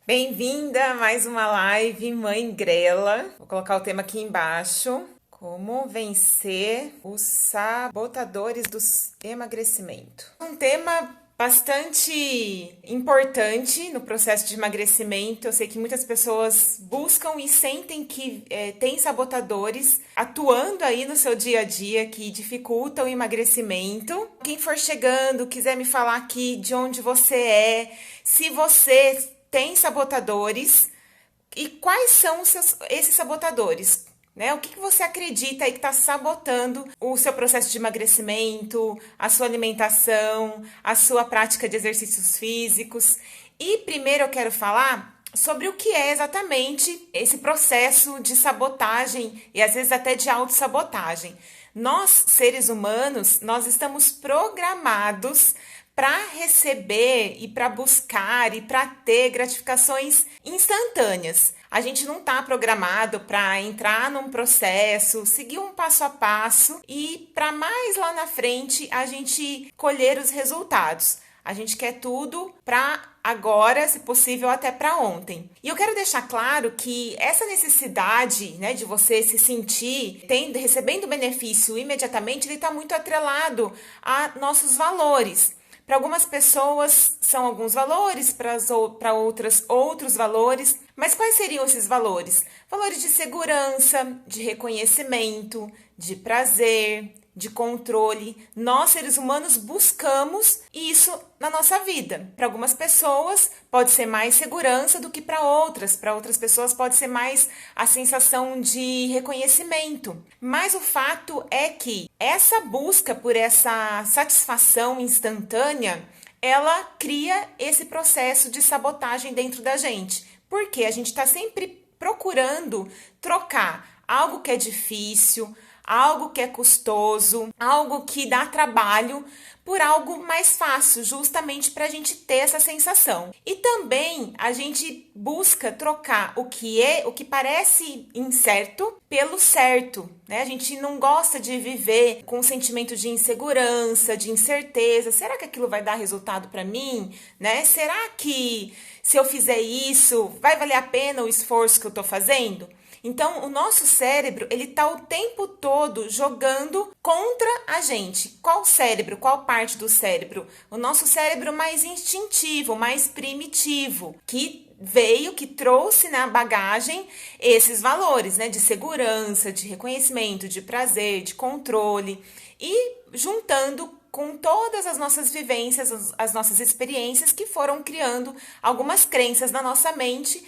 Bem-vinda a mais uma live Mãe Grela. Vou colocar o tema aqui embaixo. Como vencer os sabotadores do emagrecimento. Um tema bastante importante no processo de emagrecimento. Eu sei que muitas pessoas buscam e sentem que tem sabotadores atuando aí no seu dia a dia que dificultam o emagrecimento. Quem for chegando, quiser me falar aqui de onde você é, se você tem sabotadores e quais são esses sabotadores? Né? O que você acredita aí que está sabotando o seu processo de emagrecimento, a sua alimentação, a sua prática de exercícios físicos? E primeiro eu quero falar sobre o que é exatamente esse processo de sabotagem e às vezes até de autossabotagem. Nós, seres humanos, nós estamos programados para receber e para buscar e para ter gratificações instantâneas. A gente não está programado para entrar num processo, seguir um passo a passo e para mais lá na frente a gente colher os resultados. A gente quer tudo para agora, se possível, até para ontem. E eu quero deixar claro que essa necessidade, né, de você se sentir recebendo benefício imediatamente, ele está muito atrelado a nossos valores. Para algumas pessoas são alguns valores, para outras outros valores. Mas quais seriam esses valores? Valores de segurança, de reconhecimento, de prazer, de controle. Nós, seres humanos, buscamos isso na nossa vida. Para algumas pessoas pode ser mais segurança do que para outras. Para outras pessoas pode ser mais a sensação de reconhecimento. Mas o fato é que essa busca por essa satisfação instantânea, ela cria esse processo de sabotagem dentro da gente. Porque a gente está sempre procurando trocar algo que é difícil, algo que é custoso, algo que dá trabalho por algo mais fácil, justamente para a gente ter essa sensação. E também a gente busca trocar o que parece incerto pelo certo, né? A gente não gosta de viver com um sentimento de insegurança, de incerteza. Será que aquilo vai dar resultado para mim, né? Será que se eu fizer isso, vai valer a pena o esforço que eu estou fazendo? Então, o nosso cérebro, ele tá o tempo todo jogando contra a gente. Qual cérebro? Qual parte do cérebro? O nosso cérebro mais instintivo, mais primitivo, que trouxe na bagagem esses valores, né? De segurança, de reconhecimento, de prazer, de controle. E juntando com todas as nossas vivências, as nossas experiências que foram criando algumas crenças na nossa mente.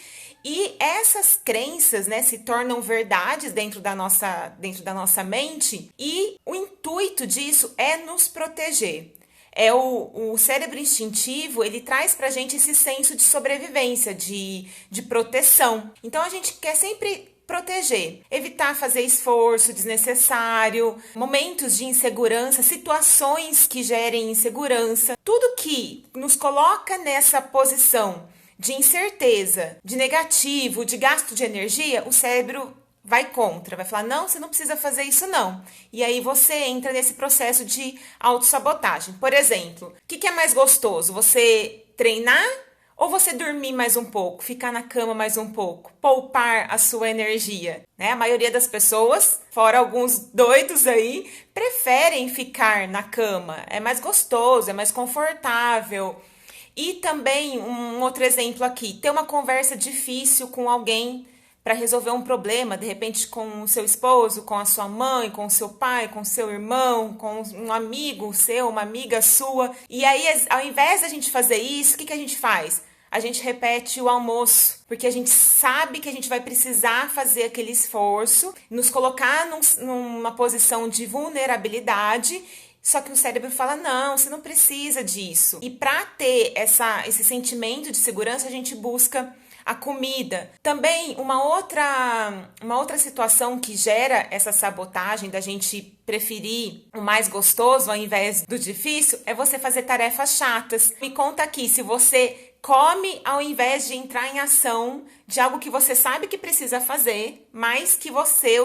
E essas crenças, né, se tornam verdades dentro da nossa mente, e o intuito disso é nos proteger. O cérebro instintivo, ele traz pra gente esse senso de sobrevivência, de proteção. Então a gente quer sempre proteger, evitar fazer esforço desnecessário, momentos de insegurança, situações que gerem insegurança, tudo que nos coloca nessa posição de incerteza, de negativo, de gasto de energia, o cérebro vai contra, vai falar, não, você não precisa fazer isso não. E aí você entra nesse processo de autossabotagem. Por exemplo, o que é mais gostoso? Você treinar ou você dormir mais um pouco, ficar na cama mais um pouco, poupar a sua energia, né? A maioria das pessoas, fora alguns doidos aí, preferem ficar na cama. É mais gostoso, é mais confortável. E também, um outro exemplo aqui, ter uma conversa difícil com alguém para resolver um problema, de repente com o seu esposo, com a sua mãe, com o seu pai, com o seu irmão, com um amigo seu, uma amiga sua. E aí, ao invés da gente fazer isso, o que a gente faz? A gente repete o almoço, porque a gente sabe que a gente vai precisar fazer aquele esforço, nos colocar numa posição de vulnerabilidade. Só que o cérebro fala, não, você não precisa disso. E para ter esse sentimento de segurança, a gente busca a comida. Também uma outra situação que gera essa sabotagem da gente preferir o mais gostoso ao invés do difícil é você fazer tarefas chatas. Me conta aqui, se você come ao invés de entrar em ação de algo que você sabe que precisa fazer, mas que você,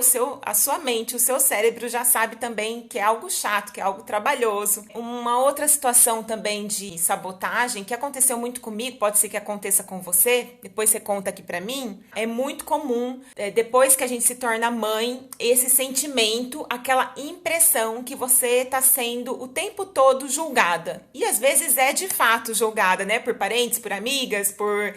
a sua mente, o seu cérebro já sabe também que é algo chato, que é algo trabalhoso. Uma outra situação também de sabotagem que aconteceu muito comigo, pode ser que aconteça com você, depois você conta aqui pra mim, é muito comum, depois que a gente se torna mãe, esse sentimento, aquela impressão que você tá sendo o tempo todo julgada. E às vezes é de fato julgada, né, por parentes, por amigas, por,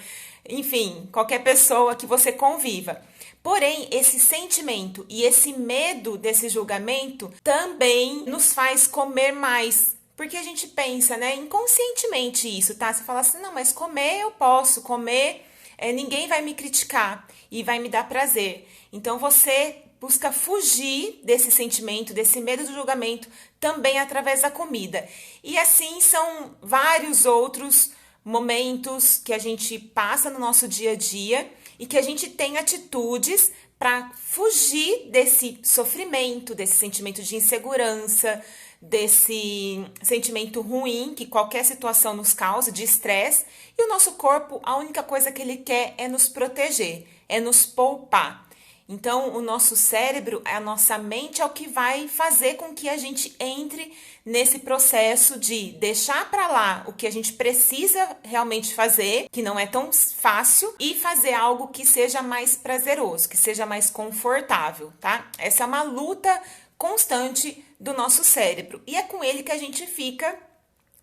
enfim, qualquer pessoa que você conviva. Porém, esse sentimento e esse medo desse julgamento também nos faz comer mais. Porque a gente pensa, né, inconscientemente isso, tá? Você fala assim, não, mas comer eu posso, comer, ninguém vai me criticar e vai me dar prazer. Então, você busca fugir desse sentimento, desse medo do julgamento, também através da comida. E assim são vários outros momentos que a gente passa no nosso dia a dia e que a gente tem atitudes para fugir desse sofrimento, desse sentimento de insegurança, desse sentimento ruim que qualquer situação nos causa, de estresse. E o nosso corpo, a única coisa que ele quer é nos proteger, é nos poupar. Então, o nosso cérebro, a nossa mente é o que vai fazer com que a gente entre nesse processo de deixar para lá o que a gente precisa realmente fazer, que não é tão fácil, e fazer algo que seja mais prazeroso, que seja mais confortável, tá? Essa é uma luta constante do nosso cérebro. E é com ele que a gente fica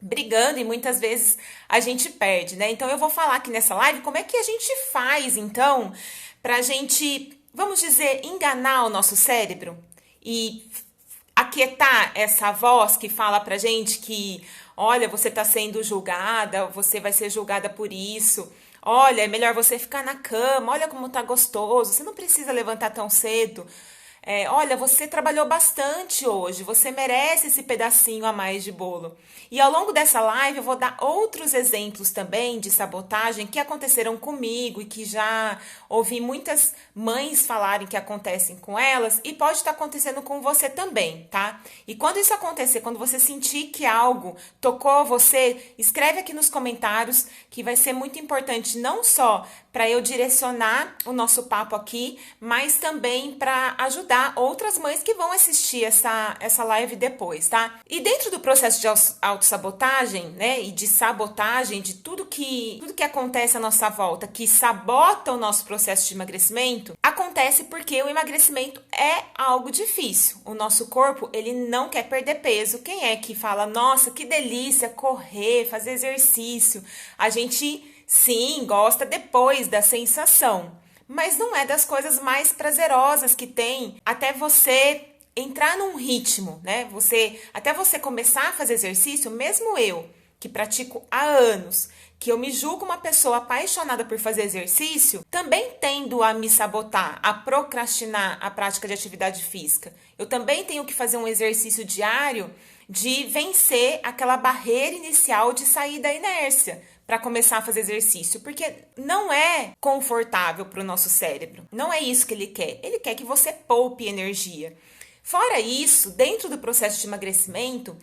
brigando e muitas vezes a gente perde, né? Então, eu vou falar aqui nessa live como é que a gente faz, então, pra gente, vamos dizer, enganar o nosso cérebro e aquietar essa voz que fala pra gente que, olha, você tá sendo julgada, você vai ser julgada por isso, olha, é melhor você ficar na cama, olha como tá gostoso, você não precisa levantar tão cedo, olha, você trabalhou bastante hoje, você merece esse pedacinho a mais de bolo. E ao longo dessa live eu vou dar outros exemplos também de sabotagem que aconteceram comigo e que já ouvi muitas mães falarem que acontecem com elas e pode estar acontecendo com você também, tá? E quando isso acontecer, quando você sentir que algo tocou você, escreve aqui nos comentários que vai ser muito importante não só para eu direcionar o nosso papo aqui, mas também para ajudar outras mães que vão assistir essa live depois, tá? E dentro do processo de autossabotagem, né, e de sabotagem, de tudo que acontece à nossa volta, que sabota o nosso processo de emagrecimento, acontece porque o emagrecimento é algo difícil. O nosso corpo, ele não quer perder peso. Quem é que fala, nossa, que delícia correr, fazer exercício? A gente, sim, gosta depois da sensação, mas não é das coisas mais prazerosas que tem até você entrar num ritmo, né? Até você começar a fazer exercício, mesmo eu, que pratico há anos, que eu me julgo uma pessoa apaixonada por fazer exercício, também tendo a me sabotar, a procrastinar a prática de atividade física. Eu também tenho que fazer um exercício diário de vencer aquela barreira inicial de sair da inércia para começar a fazer exercício, porque não é confortável para o nosso cérebro. Não é isso que ele quer. Ele quer que você poupe energia. Fora isso, dentro do processo de emagrecimento,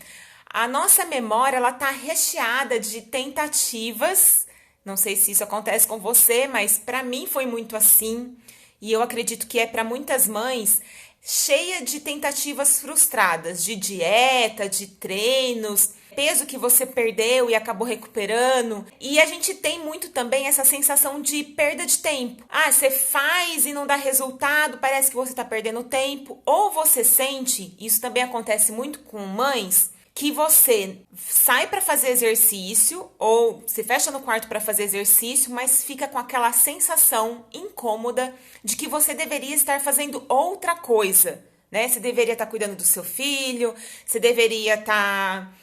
a nossa memória ela tá recheada de tentativas. Não sei se isso acontece com você, mas para mim foi muito assim. E eu acredito que é para muitas mães, cheia de tentativas frustradas, de dieta, de treinos, peso que você perdeu e acabou recuperando. E a gente tem muito também essa sensação de perda de tempo. Ah, você faz e não dá resultado, parece que você está perdendo tempo. Ou você sente, isso também acontece muito com mães, que você sai para fazer exercício ou se fecha no quarto para fazer exercício, mas fica com aquela sensação incômoda de que você deveria estar fazendo outra coisa, né? Você deveria estar cuidando do seu filho, você deveria estar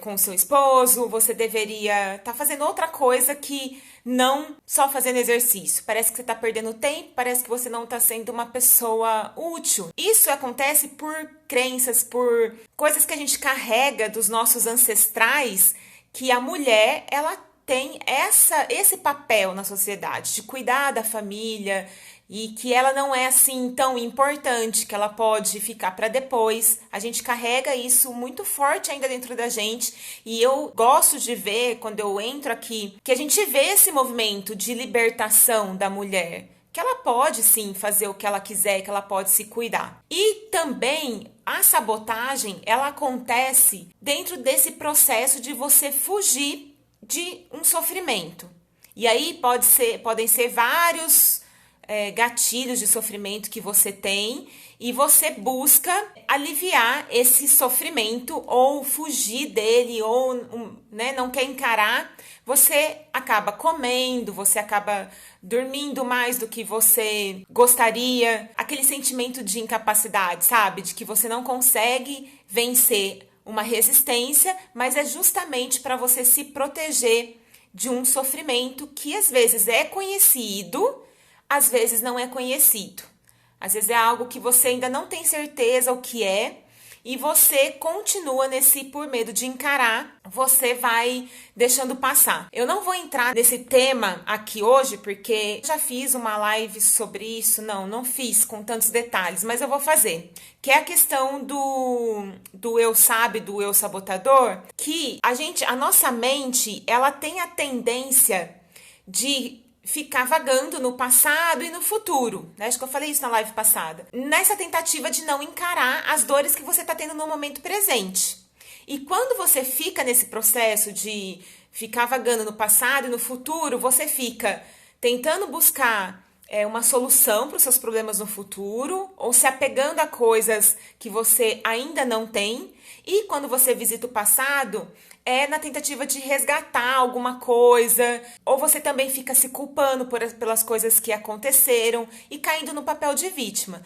com o seu esposo, você deveria estar fazendo outra coisa que não só fazendo exercício. Parece que você está perdendo tempo, parece que você não está sendo uma pessoa útil. Isso acontece por crenças, por coisas que a gente carrega dos nossos ancestrais, que a mulher, ela tem esse papel na sociedade de cuidar da família e que ela não é assim tão importante, que ela pode ficar para depois. A gente carrega isso muito forte ainda dentro da gente e eu gosto de ver, quando eu entro aqui, que a gente vê esse movimento de libertação da mulher, que ela pode sim fazer o que ela quiser, que ela pode se cuidar. E também a sabotagem, ela acontece dentro desse processo de você fugir de um sofrimento. E aí podem ser vários gatilhos de sofrimento que você tem e você busca aliviar esse sofrimento ou fugir dele ou não quer encarar. Você acaba comendo, você acaba dormindo mais do que você gostaria, aquele sentimento de incapacidade, sabe? De que você não consegue vencer uma resistência, mas é justamente para você se proteger de um sofrimento que às vezes é conhecido, às vezes não é conhecido. Às vezes é algo que você ainda não tem certeza o que é e você continua por medo de encarar, você vai deixando passar. Eu não vou entrar nesse tema aqui hoje porque já fiz uma live sobre isso, não fiz com tantos detalhes, mas eu vou fazer. Que é a questão do eu sabe, do eu sabotador, que a nossa mente, ela tem a tendência de ficar vagando no passado e no futuro, né? Acho que eu falei isso na live passada. Nessa tentativa de não encarar as dores que você está tendo no momento presente. E quando você fica nesse processo de ficar vagando no passado e no futuro, você fica tentando buscar uma solução para os seus problemas no futuro, ou se apegando a coisas que você ainda não tem. E quando você visita o passado, é na tentativa de resgatar alguma coisa, ou você também fica se culpando pelas coisas que aconteceram e caindo no papel de vítima.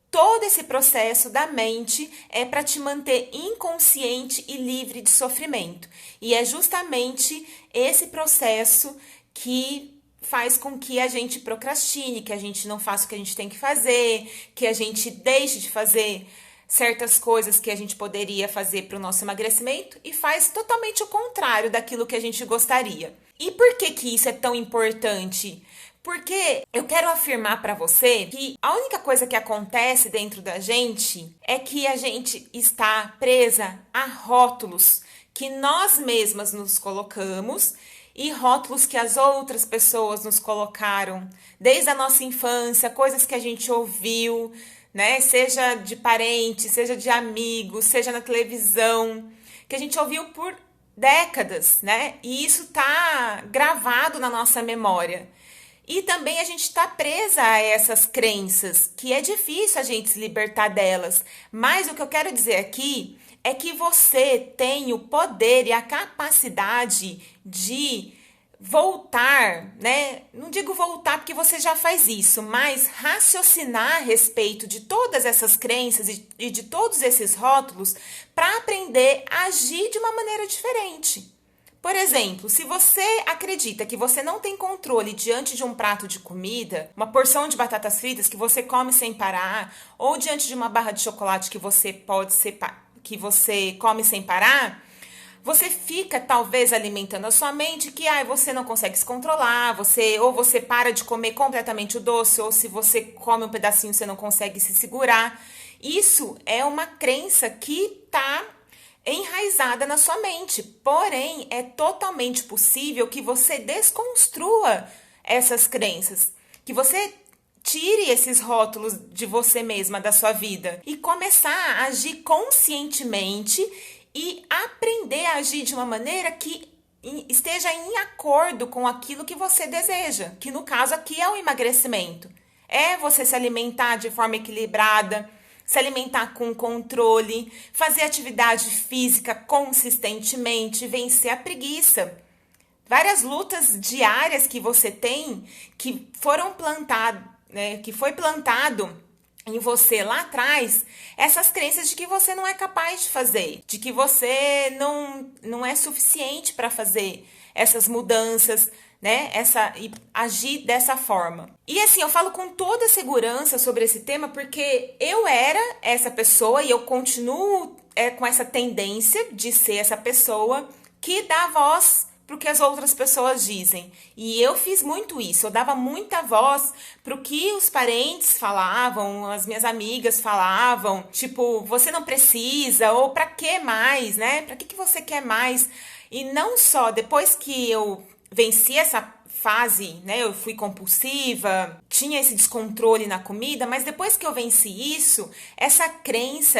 Todo esse processo da mente é para te manter inconsciente e livre de sofrimento. E é justamente esse processo que faz com que a gente procrastine, que a gente não faça o que a gente tem que fazer, que a gente deixe de fazer certas coisas que a gente poderia fazer para o nosso emagrecimento e faz totalmente o contrário daquilo que a gente gostaria. E por que isso é tão importante? Porque eu quero afirmar para você que a única coisa que acontece dentro da gente é que a gente está presa a rótulos que nós mesmas nos colocamos e rótulos que as outras pessoas nos colocaram desde a nossa infância, coisas que a gente ouviu, né? Seja de parentes, seja de amigos, seja na televisão, que a gente ouviu por décadas, né? E isso tá gravado na nossa memória. E também a gente está presa a essas crenças, que é difícil a gente se libertar delas. Mas o que eu quero dizer aqui é que você tem o poder e a capacidade de voltar, né? Não digo voltar porque você já faz isso, mas raciocinar a respeito de todas essas crenças e de todos esses rótulos para aprender a agir de uma maneira diferente. Por exemplo, se você acredita que você não tem controle diante de um prato de comida, uma porção de batatas fritas que você come sem parar, ou diante de uma barra de chocolate que você come sem parar, você fica talvez alimentando a sua mente que você não consegue se controlar, ou você para de comer completamente o doce, ou se você come um pedacinho você não consegue se segurar. Isso é uma crença que está enraizada na sua mente, porém é totalmente possível que você desconstrua essas crenças, que você tire esses rótulos de você mesma, da sua vida e começar a agir conscientemente e aprender a agir de uma maneira que esteja em acordo com aquilo que você deseja, que no caso aqui é o emagrecimento. É você se alimentar de forma equilibrada, se alimentar com controle, fazer atividade física consistentemente, vencer a preguiça. Várias lutas diárias que você tem, que foram plantadas, né, que foi plantado em você lá atrás, essas crenças de que você não é capaz de fazer, de que você não é suficiente para fazer essas mudanças, né? E agir dessa forma. E assim, eu falo com toda segurança sobre esse tema porque eu era essa pessoa e eu continuo com essa tendência de ser essa pessoa que dá voz pro que as outras pessoas dizem. E eu fiz muito isso, eu dava muita voz pro que os parentes falavam, as minhas amigas falavam, tipo, você não precisa, ou pra que mais, né? Pra que você quer mais? E não só, depois que eu venci essa fase, né, eu fui compulsiva, tinha esse descontrole na comida, mas depois que eu venci isso, essa crença,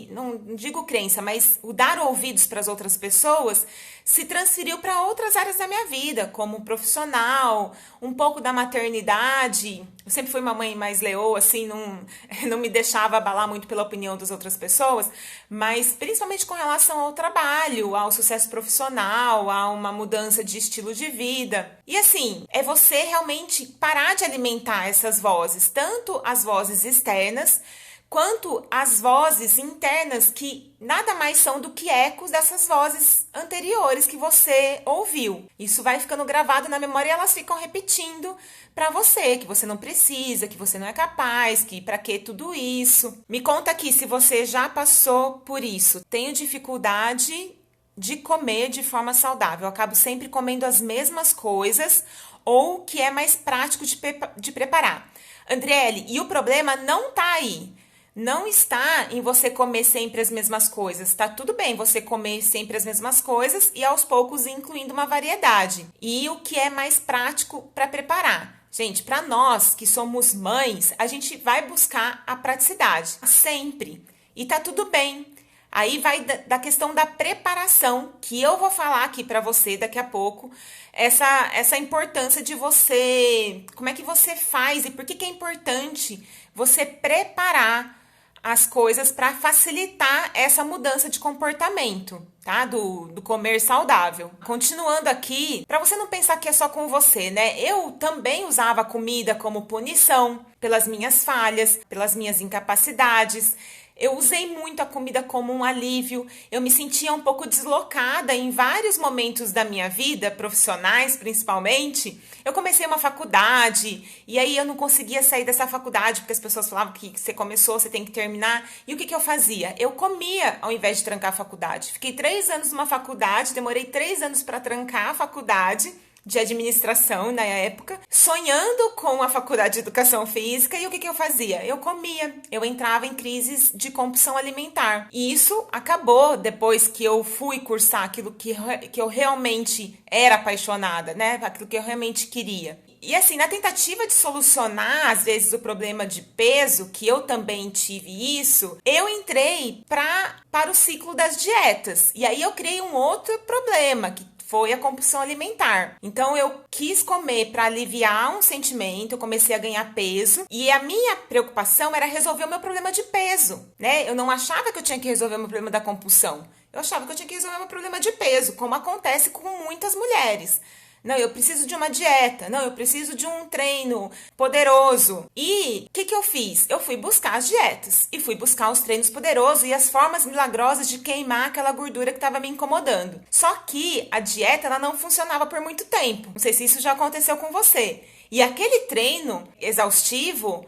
não digo crença, mas o dar ouvidos para as outras pessoas se transferiu para outras áreas da minha vida, como profissional, um pouco da maternidade. Eu sempre fui uma mãe mais leoa, assim, não me deixava abalar muito pela opinião das outras pessoas, mas principalmente com relação ao trabalho, ao sucesso profissional, a uma mudança de estilo de vida. E assim, é você realmente parar de alimentar essas vozes, tanto as vozes externas, quanto as vozes internas, que nada mais são do que ecos dessas vozes anteriores que você ouviu. Isso vai ficando gravado na memória e elas ficam repetindo para você que você não precisa, que você não é capaz, que para que tudo isso. Me conta aqui se você já passou por isso. Tenho dificuldade de comer de forma saudável. Eu acabo sempre comendo as mesmas coisas ou o que é mais prático de preparar. Andriele, e o problema não tá aí. Não está em você comer sempre as mesmas coisas. Tá tudo bem você comer sempre as mesmas coisas e aos poucos incluindo uma variedade. E o que é mais prático para preparar? Gente, para nós que somos mães, a gente vai buscar a praticidade, sempre. E tá tudo bem. Aí vai da questão da preparação, que eu vou falar aqui para você daqui a pouco, essa importância de você, como é que você faz e por que é importante você preparar as coisas para facilitar essa mudança de comportamento, tá? Do comer saudável. Continuando aqui, para você não pensar que é só com você, né? Eu também usava a comida como punição pelas minhas falhas, pelas minhas incapacidades. Eu usei muito a comida como um alívio, eu me sentia um pouco deslocada em vários momentos da minha vida, profissionais principalmente. Eu comecei uma faculdade e aí eu não conseguia sair dessa faculdade porque as pessoas falavam que você começou, você tem que terminar. E o que eu fazia? Eu comia ao invés de trancar a faculdade. Fiquei 3 anos numa faculdade, demorei 3 anos para trancar a faculdade de administração na época, sonhando com a faculdade de educação física. E o que eu fazia? Eu comia, eu entrava em crises de compulsão alimentar. E isso acabou depois que eu fui cursar aquilo que eu realmente era apaixonada, né? Aquilo que eu realmente queria. E assim, na tentativa de solucionar, às vezes, o problema de peso, que eu também tive isso, eu entrei para o ciclo das dietas. E aí eu criei um outro problema, que foi a compulsão alimentar. Então eu quis comer para aliviar um sentimento, eu comecei a ganhar peso e a minha preocupação era resolver o meu problema de peso, né? Eu não achava que eu tinha que resolver o meu problema da compulsão. Eu achava que eu tinha que resolver o meu problema de peso, como acontece com muitas mulheres. Não, eu preciso de uma dieta. Não, eu preciso de um treino poderoso. E o que eu fiz? Eu fui buscar as dietas. E fui buscar os treinos poderosos e as formas milagrosas de queimar aquela gordura que estava me incomodando. Só que a dieta ela não funcionava por muito tempo. Não sei se isso já aconteceu com você. E aquele treino exaustivo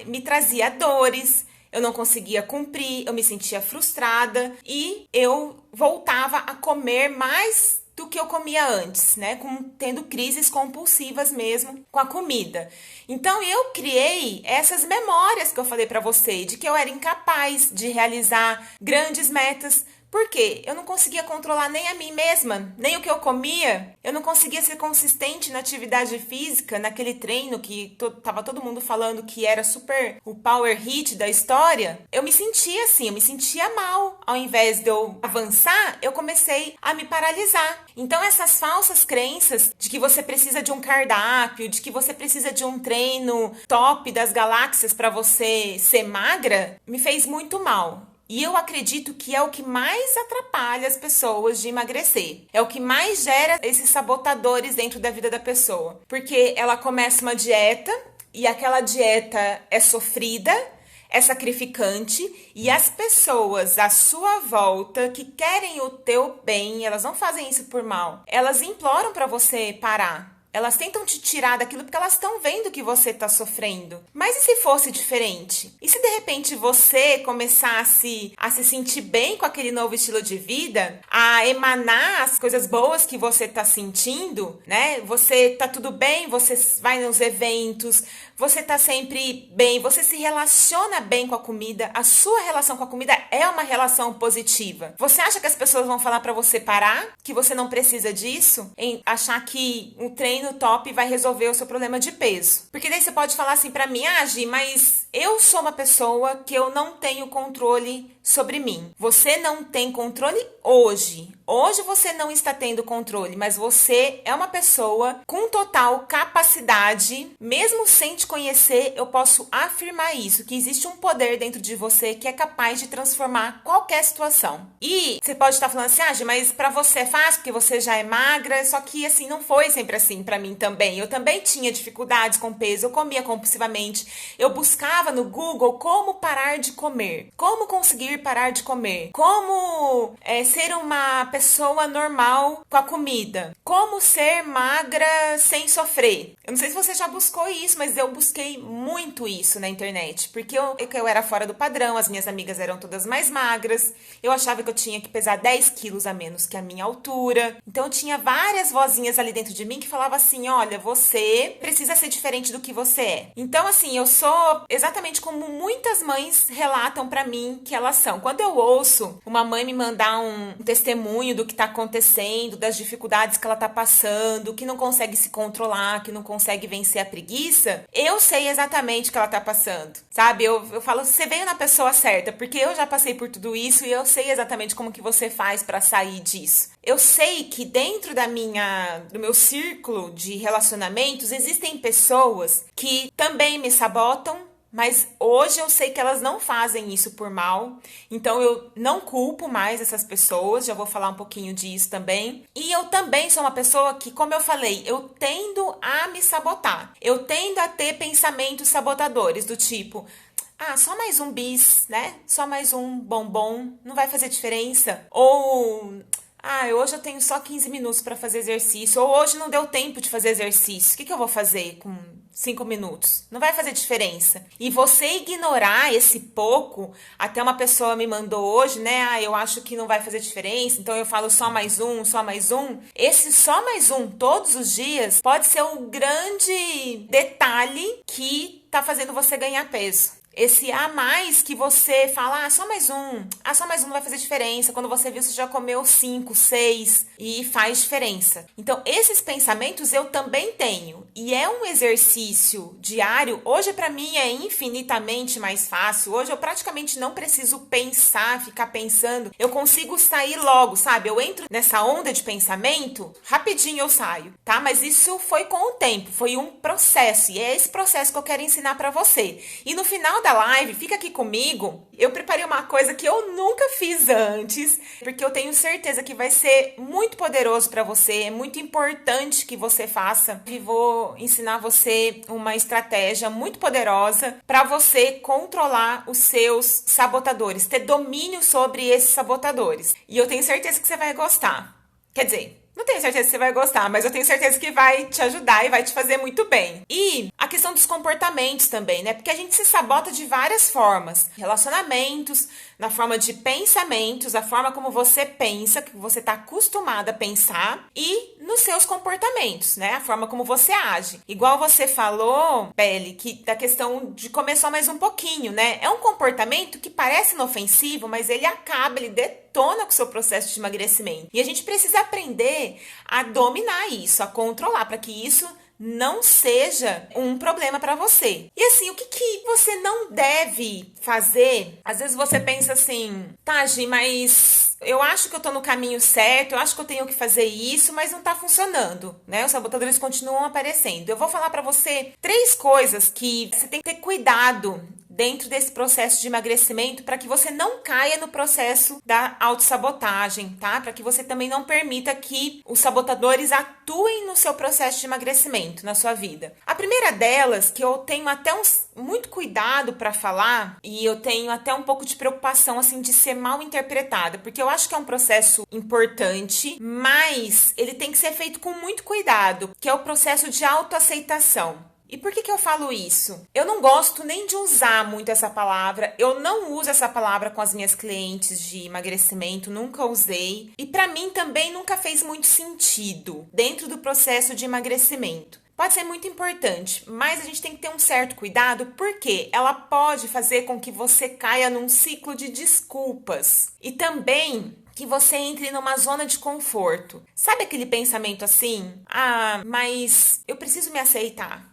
me trazia dores. Eu não conseguia cumprir, eu me sentia frustrada. E eu voltava a comer mais do que eu comia antes, né? Tendo crises compulsivas mesmo com a comida. Então eu criei essas memórias que eu falei pra você, de que eu era incapaz de realizar grandes metas. Por quê? Eu não conseguia controlar nem a mim mesma, nem o que eu comia. Eu não conseguia ser consistente na atividade física, naquele treino que tava todo mundo falando que era super o power hit da história. Eu me sentia assim, eu me sentia mal. Ao invés de eu avançar, eu comecei a me paralisar. Então essas falsas crenças de que você precisa de um cardápio, de que você precisa de um treino top das galáxias para você ser magra, me fez muito mal. E eu acredito que é o que mais atrapalha as pessoas de emagrecer. É o que mais gera esses sabotadores dentro da vida da pessoa. Porque ela começa uma dieta e aquela dieta é sofrida, é sacrificante e as pessoas à sua volta que querem o teu bem, elas não fazem isso por mal. Elas imploram para você parar. Elas tentam te tirar daquilo porque elas estão vendo que você tá sofrendo. Mas e se fosse diferente? E se de repente você começasse a se sentir bem com aquele novo estilo de vida, a emanar as coisas boas que você tá sentindo, né? Você tá tudo bem, você vai nos eventos, você tá sempre bem, você se relaciona bem com a comida, a sua relação com a comida é uma relação positiva. Você acha que as pessoas vão falar pra você parar? Que você não precisa disso? Em achar que um treino top vai resolver o seu problema de peso? Porque daí você pode falar assim pra mim, Gi, mas eu sou uma pessoa que eu não tenho controle sobre mim. Você não tem controle hoje. Hoje você não está tendo controle, mas você é uma pessoa com total capacidade, mesmo sem te conhecer, eu posso afirmar isso, que existe um poder dentro de você que é capaz de transformar qualquer situação. E você pode estar falando assim, mas pra você é fácil, porque você já é magra, só que assim, não foi sempre assim pra mim também. Eu também tinha dificuldades com peso, eu comia compulsivamente, eu buscava no Google como parar de comer, como conseguir parar de comer, como ser uma pessoa normal com a comida, como ser magra sem sofrer. Eu não sei se você já buscou isso, mas eu busquei muito isso na internet, porque eu era fora do padrão, as minhas amigas eram todas mais magras, eu achava que eu tinha que pesar 10 quilos a menos que a minha altura, então eu tinha várias vozinhas ali dentro de mim que falavam assim, olha, você precisa ser diferente do que você é. Então assim, eu sou exatamente como muitas mães relatam pra mim que elas são. Quando eu ouço uma mãe me mandar um testemunho do que tá acontecendo, das dificuldades que ela tá passando, que não consegue se controlar, que não consegue vencer a preguiça, eu sei exatamente o que ela tá passando, sabe? Eu falo, você veio na pessoa certa, porque eu já passei por tudo isso e eu sei exatamente como que você faz pra sair disso. Eu sei que dentro do meu círculo de relacionamentos existem pessoas que também me sabotam, mas hoje eu sei que elas não fazem isso por mal, então eu não culpo mais essas pessoas, já vou falar um pouquinho disso também. E eu também sou uma pessoa que, como eu falei, eu tendo a me sabotar. Eu tendo a ter pensamentos sabotadores, do tipo, só mais um bis, né? Só mais um bombom, não vai fazer diferença. Ou... hoje eu tenho só 15 minutos para fazer exercício. Ou hoje não deu tempo de fazer exercício. O que eu vou fazer com 5 minutos? Não vai fazer diferença. E você ignorar esse pouco, até uma pessoa me mandou hoje, né? Eu acho que não vai fazer diferença, então eu falo só mais um, só mais um. Esse só mais um todos os dias pode ser um grande detalhe que tá fazendo você ganhar peso. Esse a mais que você fala, só mais um não vai fazer diferença. Quando você viu, você já comeu 5, 6 e faz diferença. Então, esses pensamentos eu também tenho. E é um exercício diário. Hoje, pra mim, é infinitamente mais fácil. Hoje, eu praticamente não preciso pensar, ficar pensando. Eu consigo sair logo, sabe? Eu entro nessa onda de pensamento, rapidinho eu saio, tá? Mas isso foi com o tempo, foi um processo. E é esse processo que eu quero ensinar pra você. E no final da live, fica aqui comigo, eu preparei uma coisa que eu nunca fiz antes, porque eu tenho certeza que vai ser muito poderoso para você, é muito importante que você faça, e vou ensinar você uma estratégia muito poderosa para você controlar os seus sabotadores, ter domínio sobre esses sabotadores. E eu tenho certeza que você vai gostar. Quer dizer, não tenho certeza que você vai gostar, mas eu tenho certeza que vai te ajudar e vai te fazer muito bem. E a questão dos comportamentos também, né? Porque a gente se sabota de várias formas. Relacionamentos, na forma de pensamentos, a forma como você pensa, que você está acostumada a pensar, e nos seus comportamentos, né? A forma como você age. Igual você falou, Belle, que da questão de comer só mais um pouquinho, né? É um comportamento que parece inofensivo, mas ele detona com o seu processo de emagrecimento. E a gente precisa aprender a dominar isso, a controlar, para que isso não seja um problema para você. E assim, o que você não deve fazer? Às vezes você pensa assim, Gi, mas eu acho que eu tô no caminho certo, eu acho que eu tenho que fazer isso, mas não tá funcionando, né? Os sabotadores continuam aparecendo. Eu vou falar para você 3 coisas que você tem que ter cuidado dentro desse processo de emagrecimento para que você não caia no processo da autossabotagem, tá? Para que você também não permita que os sabotadores atuem no seu processo de emagrecimento, na sua vida. A primeira delas, que eu tenho até muito cuidado para falar, e eu tenho até um pouco de preocupação, assim, de ser mal interpretada, porque eu acho que é um processo importante, mas ele tem que ser feito com muito cuidado, que é o processo de autoaceitação. E por que eu falo isso? Eu não gosto nem de usar muito essa palavra, eu não uso essa palavra com as minhas clientes de emagrecimento, nunca usei, e para mim também nunca fez muito sentido dentro do processo de emagrecimento. Pode ser muito importante, mas a gente tem que ter um certo cuidado, porque ela pode fazer com que você caia num ciclo de desculpas. E também que você entre numa zona de conforto. Sabe aquele pensamento assim? Ah, mas eu preciso me aceitar.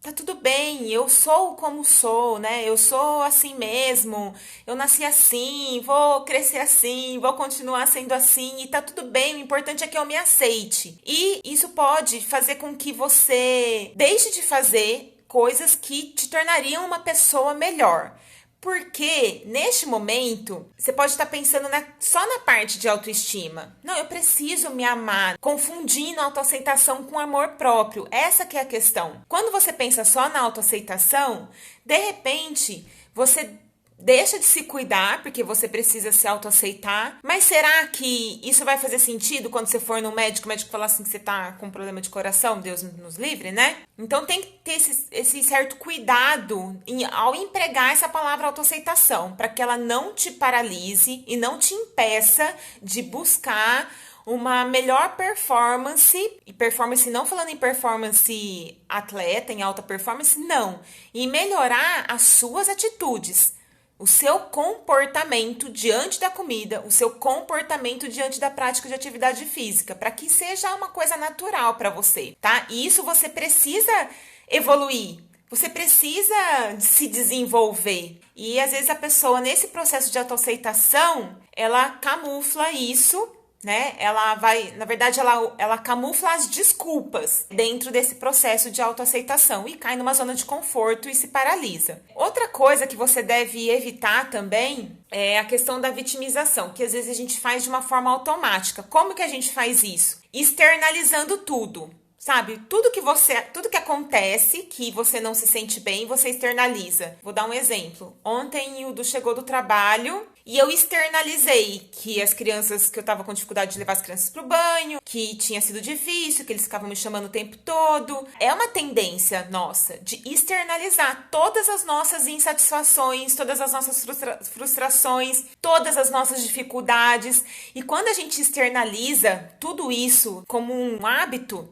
Tá tudo bem, eu sou como sou, né? Eu sou assim mesmo, eu nasci assim, vou crescer assim, vou continuar sendo assim e tá tudo bem, o importante é que eu me aceite. E isso pode fazer com que você deixe de fazer coisas que te tornariam uma pessoa melhor. Porque, neste momento, você pode estar pensando só na parte de autoestima. Não, eu preciso me amar, confundindo autoaceitação com amor próprio. Essa que é a questão. Quando você pensa só na autoaceitação, de repente, você deixa de se cuidar, porque você precisa se autoaceitar. Mas será que isso vai fazer sentido quando você for no médico, o médico falar assim que você tá com problema de coração? Deus nos livre, né? Então tem que ter esse certo cuidado ao empregar essa palavra autoaceitação, para que ela não te paralise e não te impeça de buscar uma melhor performance, e performance não falando em performance atleta, em alta performance, não. E melhorar as suas atitudes. O seu comportamento diante da comida, o seu comportamento diante da prática de atividade física, para que seja uma coisa natural para você, tá? E isso você precisa evoluir, você precisa se desenvolver. E às vezes a pessoa, nesse processo de autoaceitação, ela camufla isso, né? Ela vai, na verdade, ela camufla as desculpas dentro desse processo de autoaceitação e cai numa zona de conforto e se paralisa. Outra coisa que você deve evitar também é a questão da vitimização, que às vezes a gente faz de uma forma automática. Como que a gente faz isso? Externalizando tudo. Sabe, tudo que acontece que você não se sente bem, você externaliza. Vou dar um exemplo. Ontem o Du chegou do trabalho e eu externalizei que eu tava com dificuldade de levar as crianças pro banho, que tinha sido difícil, que eles ficavam me chamando o tempo todo. É uma tendência nossa de externalizar todas as nossas insatisfações, todas as nossas frustrações, todas as nossas dificuldades. E quando a gente externaliza tudo isso como um hábito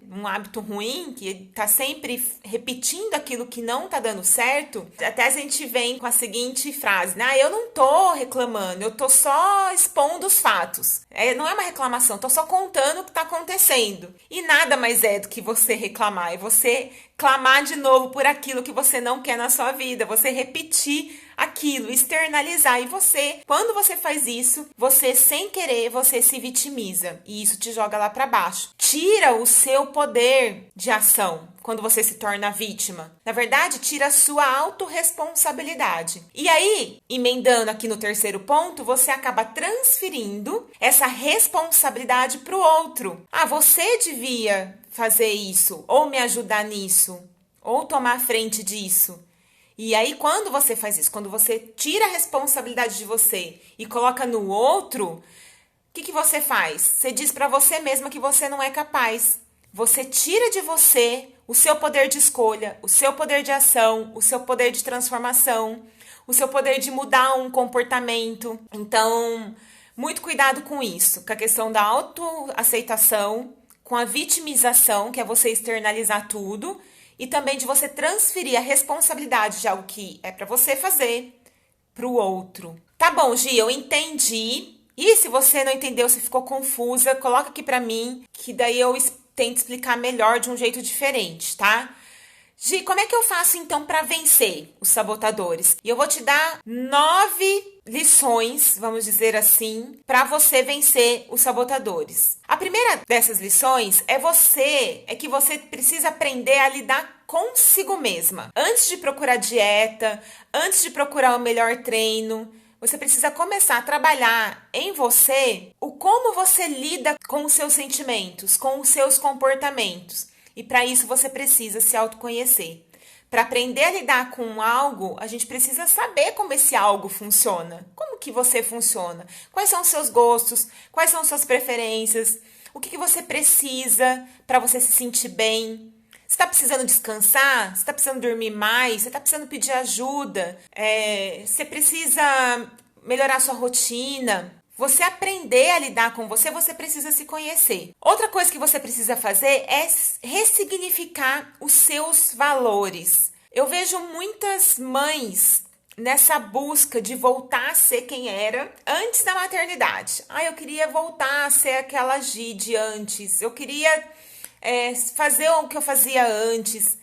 ruim, que tá sempre repetindo aquilo que não tá dando certo, até a gente vem com a seguinte frase, né? Eu não tô reclamando, eu tô só expondo os fatos. Não é uma reclamação, tô só contando o que tá acontecendo. E nada mais é do que você reclamar, é você clamar de novo por aquilo que você não quer na sua vida, você repetir aquilo, externalizar. E você, quando você faz isso, você sem querer, você se vitimiza. E isso te joga lá pra baixo. Tira o seu poder de ação quando você se torna vítima. Na verdade, tira a sua autorresponsabilidade. E aí, emendando aqui no terceiro ponto, você acaba transferindo essa responsabilidade pro outro. Ah, você devia fazer isso, ou me ajudar nisso, ou tomar frente disso. E aí, quando você faz isso, quando você tira a responsabilidade de você e coloca no outro, o que você faz? Você diz pra você mesma que você não é capaz. Você tira de você o seu poder de escolha, o seu poder de ação, o seu poder de transformação, o seu poder de mudar um comportamento. Então, muito cuidado com isso, com a questão da autoaceitação, com a vitimização, que é você externalizar tudo, e também de você transferir a responsabilidade de algo que é pra você fazer pro outro. Tá bom, Gi, eu entendi. E se você não entendeu, se ficou confusa, coloca aqui pra mim, que daí eu tento explicar melhor de um jeito diferente, tá? Gi, como é que eu faço então para vencer os sabotadores? E eu vou te dar 9 lições, vamos dizer assim, para você vencer os sabotadores. A primeira dessas lições é que você precisa aprender a lidar consigo mesma. Antes de procurar dieta, antes de procurar o melhor treino, você precisa começar a trabalhar em você o como você lida com os seus sentimentos, com os seus comportamentos. E para isso você precisa se autoconhecer. Para aprender a lidar com algo, a gente precisa saber como esse algo funciona. Como que você funciona? Quais são os seus gostos? Quais são as suas preferências? O que você precisa para você se sentir bem? Você está precisando descansar? Você está precisando dormir mais? Você está precisando pedir ajuda? Você precisa melhorar a sua rotina? Você aprender a lidar com você, você precisa se conhecer. Outra coisa que você precisa fazer é ressignificar os seus valores. Eu vejo muitas mães nessa busca de voltar a ser quem era antes da maternidade. Eu queria voltar a ser aquela Gi de antes. Eu queria fazer o que eu fazia antes.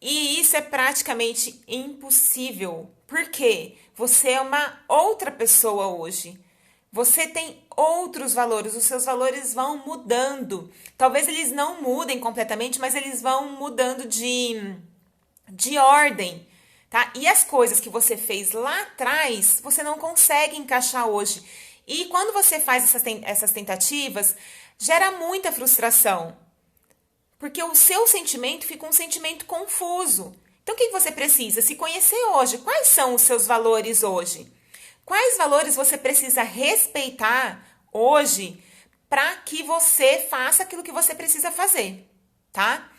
E isso é praticamente impossível. Por quê? Você é uma outra pessoa hoje. Você tem outros valores, os seus valores vão mudando. Talvez eles não mudem completamente, mas eles vão mudando de ordem, tá? E as coisas que você fez lá atrás, você não consegue encaixar hoje. E quando você faz essas tentativas, gera muita frustração. Porque o seu sentimento fica um sentimento confuso. Então, o que você precisa? Se conhecer hoje. Quais são os seus valores hoje? Quais valores você precisa respeitar hoje para que você faça aquilo que você precisa fazer, tá?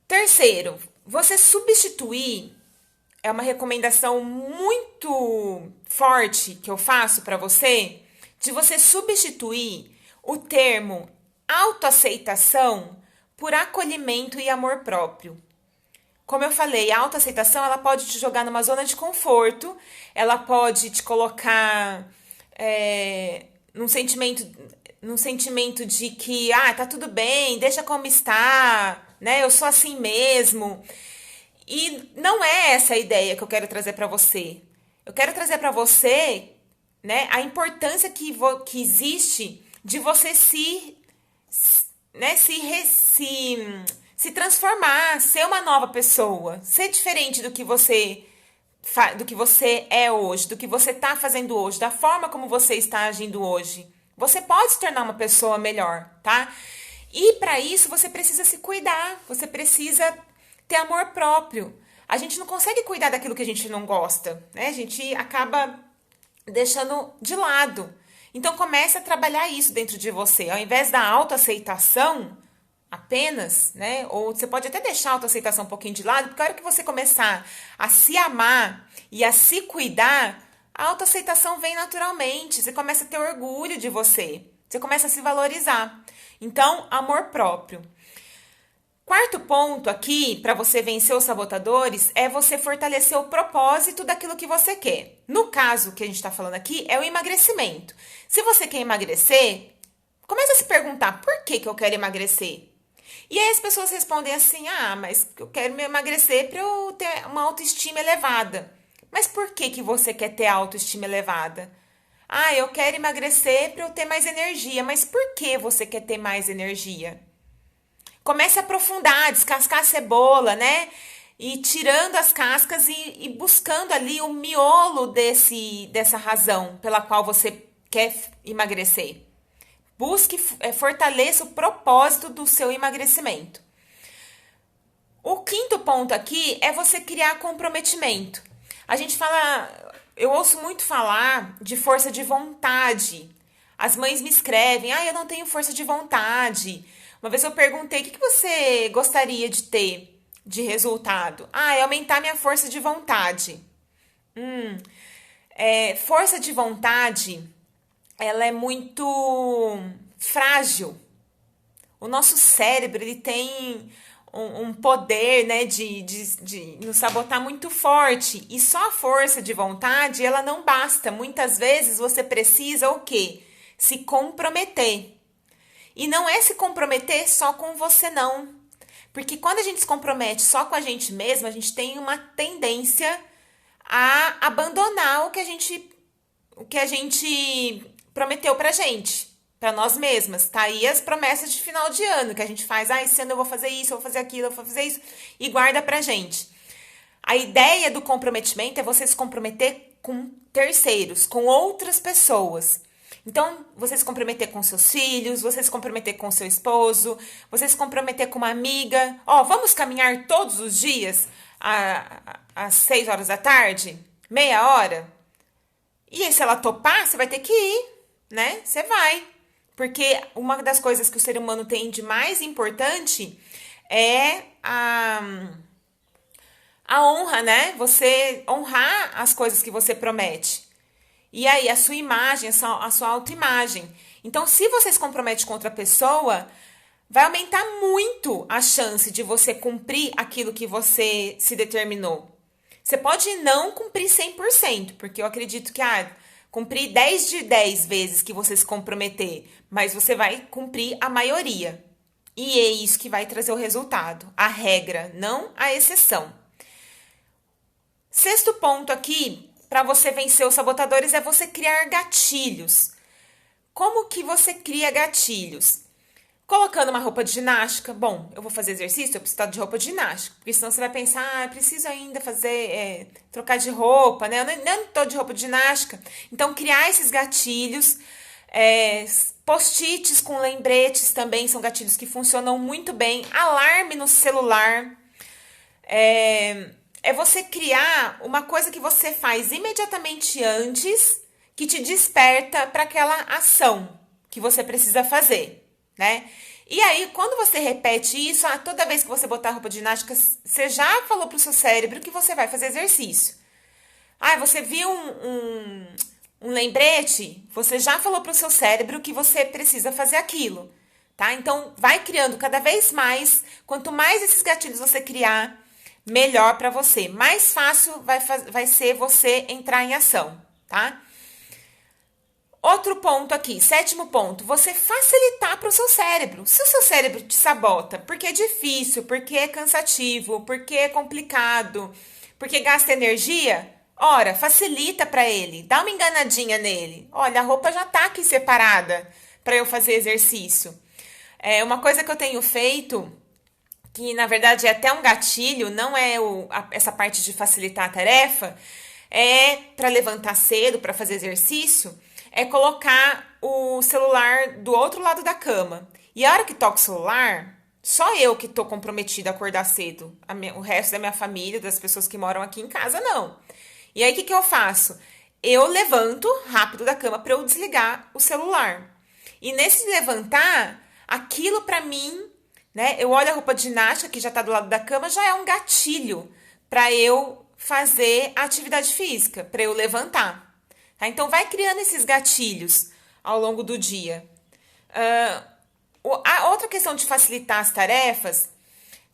Terceiro, você substituir é uma recomendação muito forte que eu faço para você, de você substituir o termo autoaceitação por acolhimento e amor próprio. Como eu falei, a autoaceitação, ela pode te jogar numa zona de conforto, ela pode te colocar num sentimento de que, tá tudo bem, deixa como está, né? Eu sou assim mesmo. E não é essa a ideia que eu quero trazer para você. Eu quero trazer para você, né, a importância que existe de você se transformar, ser uma nova pessoa, ser diferente do que você é hoje, do que você está fazendo hoje, da forma como você está agindo hoje. Você pode se tornar uma pessoa melhor, tá? E para isso você precisa se cuidar, você precisa ter amor próprio. A gente não consegue cuidar daquilo que a gente não gosta, né? A gente acaba deixando de lado. Então comece a trabalhar isso dentro de você. Ao invés da autoaceitação apenas, né? Ou você pode até deixar a autoaceitação um pouquinho de lado, porque a hora que você começar a se amar e a se cuidar, a autoaceitação vem naturalmente. Você começa a ter orgulho de você. Você começa a se valorizar. Então, amor próprio. Quarto ponto aqui, para você vencer os sabotadores, é você fortalecer o propósito daquilo que você quer. No caso que a gente está falando aqui, é o emagrecimento. Se você quer emagrecer, comece a se perguntar, por que eu quero emagrecer? E aí as pessoas respondem assim, mas eu quero me emagrecer para eu ter uma autoestima elevada. Mas por que você quer ter autoestima elevada? Eu quero emagrecer para eu ter mais energia. Mas por que você quer ter mais energia? Comece a aprofundar, descascar a cebola, né? E tirando as cascas e buscando ali o miolo dessa razão pela qual você quer emagrecer. Busque, fortaleça o propósito do seu emagrecimento. O quinto ponto aqui é você criar comprometimento. A gente fala, eu ouço muito falar de força de vontade. As mães me escrevem, eu não tenho força de vontade. Uma vez eu perguntei, o que você gostaria de ter de resultado? É aumentar minha força de vontade. Força de vontade, ela é muito frágil. O nosso cérebro, ele tem um poder, né, de nos sabotar muito forte. E só a força de vontade, ela não basta. Muitas vezes você precisa o quê? Se comprometer. E não é se comprometer só com você, não. Porque quando a gente se compromete só com a gente mesma, a gente tem uma tendência a abandonar o que a gente prometeu pra gente. para nós mesmas. Tá aí as promessas de final de ano que a gente faz. Ah, esse ano eu vou fazer isso, eu vou fazer aquilo, eu vou fazer isso. E guarda pra gente. A ideia do comprometimento é você se comprometer com terceiros, com outras pessoas. Então, você se comprometer com seus filhos, você se comprometer com seu esposo, você se comprometer com uma amiga. Ó, vamos caminhar todos os dias às 6 horas da tarde? Meia hora? E aí, se ela topar, você vai ter que ir, né? Você vai. Porque uma das coisas que o ser humano tem de mais importante é a honra, né? Você honrar as coisas que você promete. E aí, a sua imagem, a sua autoimagem. Então, se você se compromete com outra pessoa, vai aumentar muito a chance de você cumprir aquilo que você se determinou. Você pode não cumprir 100%, porque eu acredito que cumprir 10 de 10 vezes que você se comprometer, mas você vai cumprir a maioria. E é isso que vai trazer o resultado. A regra, não a exceção. Sexto ponto aqui, para você vencer os sabotadores, é você criar gatilhos. Como que você cria gatilhos? Colocando uma roupa de ginástica. Bom, eu vou fazer exercício, eu preciso estar de roupa de ginástica. Porque senão você vai pensar, preciso ainda trocar de roupa, né? Eu não estou de roupa de ginástica. Então, criar esses gatilhos. Post-its com lembretes também são gatilhos que funcionam muito bem. Alarme no celular. É você criar uma coisa que você faz imediatamente antes, que te desperta para aquela ação que você precisa fazer, né? E aí, quando você repete isso, toda vez que você botar roupa de ginástica, você já falou pro seu cérebro que você vai fazer exercício. Você viu um lembrete, você já falou pro seu cérebro que você precisa fazer aquilo, tá? Então, vai criando cada vez mais. Quanto mais esses gatilhos você criar, melhor para você. Mais fácil vai ser você entrar em ação, tá? Outro ponto aqui, sétimo ponto, você facilitar para o seu cérebro. Se o seu cérebro te sabota porque é difícil, porque é cansativo, porque é complicado, porque gasta energia, ora, facilita para ele, dá uma enganadinha nele. Olha, a roupa já tá aqui separada para eu fazer exercício. Uma coisa que eu tenho feito, que na verdade é até um gatilho, não é essa parte de facilitar a tarefa, é para levantar cedo, para fazer exercício, é colocar o celular do outro lado da cama. E a hora que toca o celular, só eu que tô comprometida a acordar cedo. O resto da minha família, das pessoas que moram aqui em casa, não. E aí, o que eu faço? Eu levanto rápido da cama para eu desligar o celular. E nesse levantar, aquilo para mim, né? Eu olho a roupa de ginástica, que já tá do lado da cama, já é um gatilho para eu fazer a atividade física, para eu levantar. Tá? Então, vai criando esses gatilhos ao longo do dia. A outra questão de facilitar as tarefas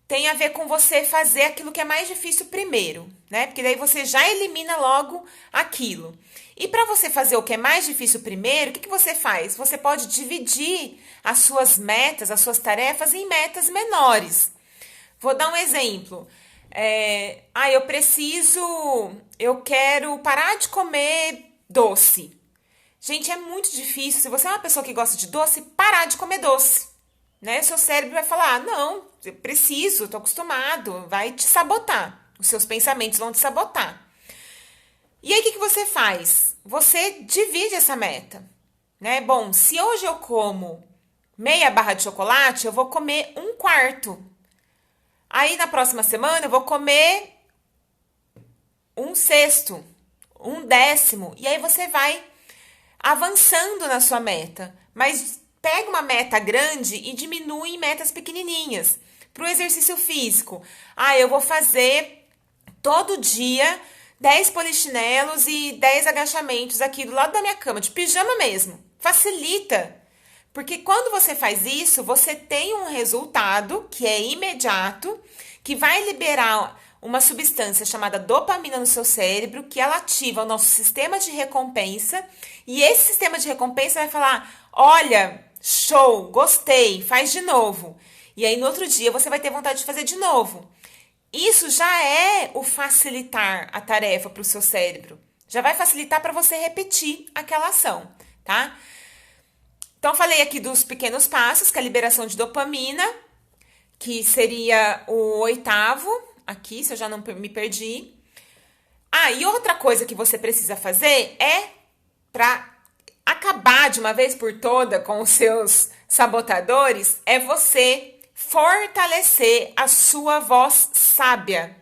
tem a ver com você fazer aquilo que é mais difícil primeiro, né? Porque daí você já elimina logo aquilo. E para você fazer o que é mais difícil primeiro, o que você faz? Você pode dividir as suas metas, as suas tarefas em metas menores. Vou dar um exemplo. Eu quero parar de comer doce. Gente, é muito difícil. Se você é uma pessoa que gosta de doce, parar de comer doce, né? Seu cérebro vai falar, não, eu preciso, tô acostumado, vai te sabotar. Os seus pensamentos vão te sabotar. E aí, o que você faz? Você divide essa meta, né? Bom, se hoje eu como meia barra de chocolate, eu vou comer um quarto. Aí, na próxima semana, eu vou comer um sexto, um décimo. E aí, você vai avançando na sua meta. Mas pega uma meta grande e diminui em metas pequenininhas. Para o exercício físico, eu vou fazer todo dia 10 polichinelos e 10 agachamentos aqui do lado da minha cama, de pijama mesmo. Facilita. Porque quando você faz isso, você tem um resultado que é imediato, que vai liberar uma substância chamada dopamina no seu cérebro, que ela ativa o nosso sistema de recompensa. E esse sistema de recompensa vai falar, olha, show, gostei, faz de novo. E aí no outro dia você vai ter vontade de fazer de novo. Isso já é o facilitar a tarefa para o seu cérebro. Já vai facilitar para você repetir aquela ação, tá? Então, falei aqui dos pequenos passos, que é a liberação de dopamina, que seria o 8º, aqui, se eu já não me perdi. Ah, e outra coisa que você precisa fazer é para acabar de uma vez por toda com os seus sabotadores, é você fortalecer a sua voz sábia.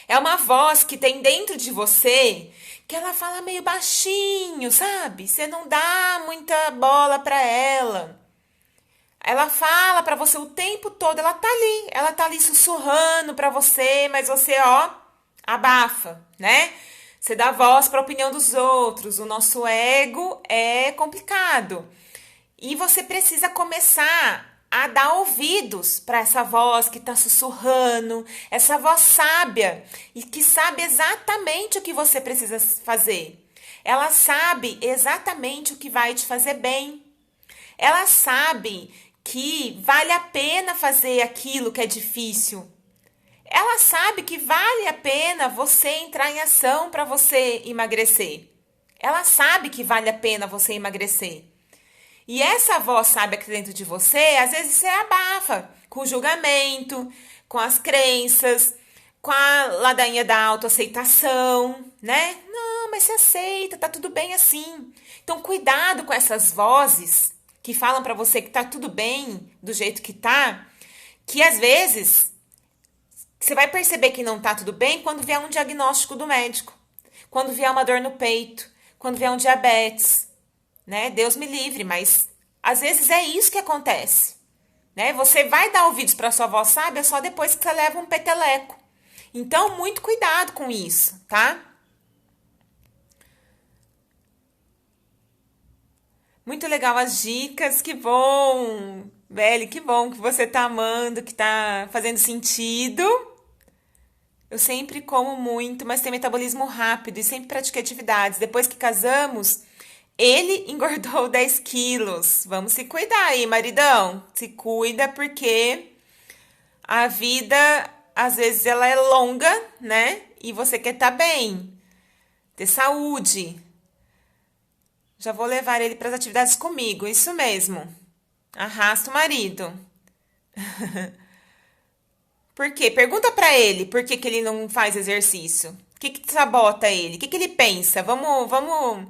É uma voz que tem dentro de você que ela fala meio baixinho, sabe? Você não dá muita bola para ela. Ela fala para você o tempo todo, ela tá ali sussurrando para você, mas você, ó, abafa, né? Você dá voz para a opinião dos outros. O nosso ego é complicado. E você precisa começar a dar ouvidos para essa voz que está sussurrando, essa voz sábia e que sabe exatamente o que você precisa fazer. Ela sabe exatamente o que vai te fazer bem. Ela sabe que vale a pena fazer aquilo que é difícil. Ela sabe que vale a pena você entrar em ação para você emagrecer. Ela sabe que vale a pena você emagrecer. E essa voz sábia que dentro de você, às vezes você abafa com o julgamento, com as crenças, com a ladainha da autoaceitação, né? Não, mas você aceita, tá tudo bem assim. Então, cuidado com essas vozes que falam para você que tá tudo bem do jeito que tá, que às vezes você vai perceber que não tá tudo bem quando vier um diagnóstico do médico, quando vier uma dor no peito, quando vier um diabetes, né? Deus me livre, mas às vezes é isso que acontece, né? Você vai dar ouvidos para sua voz sábia só depois que você leva um peteleco. Então, muito cuidado com isso, tá? Muito legal as dicas, que bom, Beli, que bom que você tá amando, que tá fazendo sentido. Eu sempre como muito, mas tenho metabolismo rápido e sempre pratiquei atividades. Depois que casamos, ele engordou 10 quilos. Vamos se cuidar aí, maridão. Se cuida porque a vida, às vezes, ela é longa, né? E você quer estar bem, ter saúde. Já vou levar ele para as atividades comigo, isso mesmo. Arrasta o marido. Por quê? Pergunta pra ele por que que ele não faz exercício. O que que sabota ele? O que que ele pensa? Vamos